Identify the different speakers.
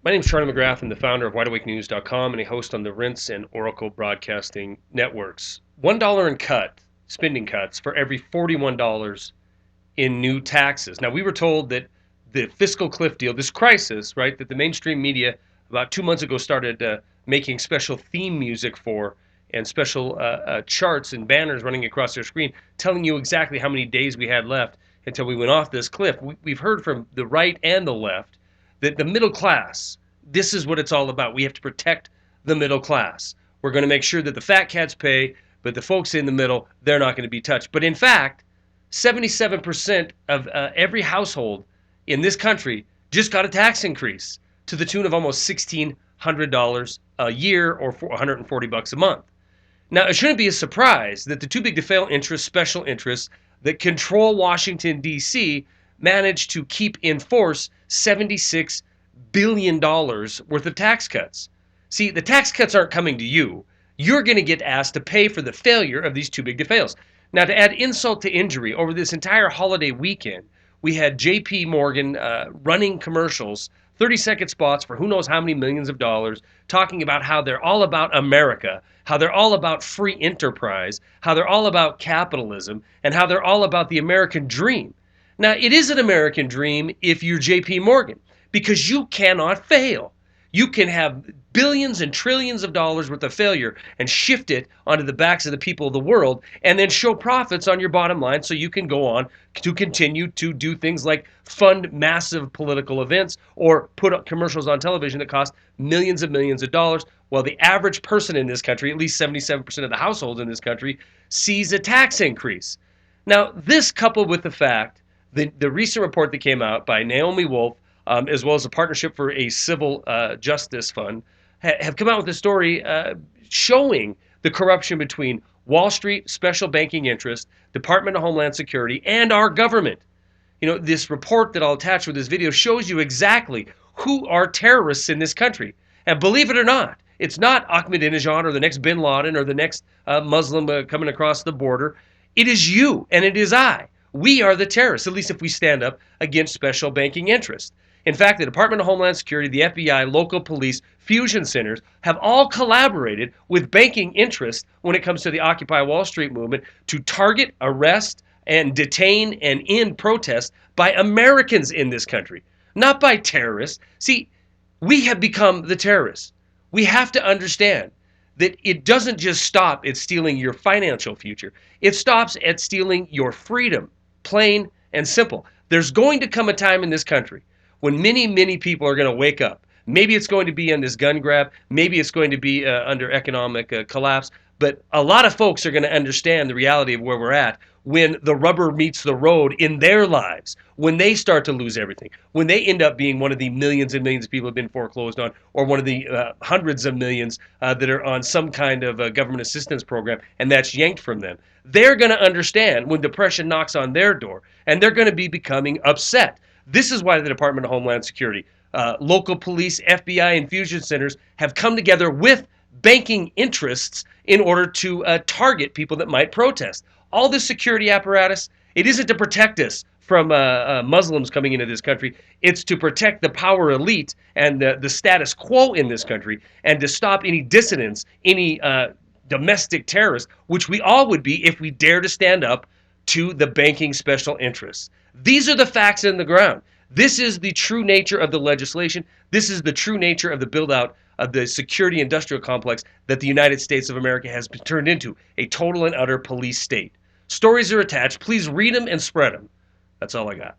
Speaker 1: My name is Charlie McGrath. I'm the founder of WideAwakeNews.com and a host on the Rinse and Oracle Broadcasting Networks. $1 in spending cuts for every $41 in new taxes. Now, we were told that the fiscal cliff deal, this crisis, right, that the mainstream media about 2 months ago started making special theme music for and special charts and banners running across their screen telling you exactly how many days we had left until we went off this cliff. We've heard from the right and the left that the middle class, this is what it's all about. We have to protect the middle class. We're going to make sure that the fat cats pay, but the folks in the middle, they're not going to be touched. But in fact, 77% of every household in this country just got a tax increase to the tune of almost $1,600 a year or $140 a month. Now, it shouldn't be a surprise that the too big to fail interests, special interests that control Washington, D.C., managed to keep in force $76 billion worth of tax cuts. See, the tax cuts aren't coming to you. You're going to get asked to pay for the failure of these too big to fails. Now, to add insult to injury, over this entire holiday weekend, we had J.P. Morgan running commercials, 30-second spots for who knows how many millions of dollars, talking about how they're all about America, how they're all about free enterprise, how they're all about capitalism, and how they're all about the American dream. Now, it is an American dream if you're J.P. Morgan, because you cannot fail. You can have billions and trillions of dollars worth of failure and shift it onto the backs of the people of the world and then show profits on your bottom line so you can go on to continue to do things like fund massive political events or put up commercials on television that cost millions of dollars, while the average person in this country, at least 77% of the households in this country, sees a tax increase. Now, this coupled with the fact that the recent report that came out by Naomi Wolf, as well as the Partnership for a Civil Justice Fund, have come out with a story showing the corruption between Wall Street, special banking interests, Department of Homeland Security, and our government. You know, this report that I'll attach with this video shows you exactly who are terrorists in this country. And believe it or not, it's not Ahmadinejad or the next bin Laden or the next Muslim coming across the border. It is you and it is I. We are the terrorists, at least if we stand up against special banking interests. In fact, the Department of Homeland Security, the FBI, local police, fusion centers have all collaborated with banking interests when it comes to the Occupy Wall Street movement to target, arrest, and detain and end protests by Americans in this country, not by terrorists. See, we have become the terrorists. We have to understand that it doesn't just stop at stealing your financial future. It stops at stealing your freedom, plain and simple. There's going to come a time in this country when many people are going to wake up. Maybe it's going to be on this gun grab. Maybe it's going to be under economic collapse. But a lot of folks are going to understand the reality of where we're at when the rubber meets the road in their lives, when they start to lose everything, when they end up being one of the millions and millions of people who have been foreclosed on, or one of the hundreds of millions that are on some kind of government assistance program, and that's yanked from them. They're going to understand when depression knocks on their door, and they're going to be becoming upset. This is why the Department of Homeland Security, local police, FBI, and fusion centers have come together with banking interests in order to target people that might protest. All this security apparatus, it isn't to protect us from Muslims coming into this country. It's to protect the power elite and the status quo in this country and to stop any dissidents, any domestic terrorists, which we all would be if we dare to stand up to the banking special interests. These are the facts in the ground. This is the true nature of the legislation. This is the true nature of the build-out of the security industrial complex that the United States of America has been turned into, a total and utter police state. Stories are attached. Please read them and spread them. That's all I got.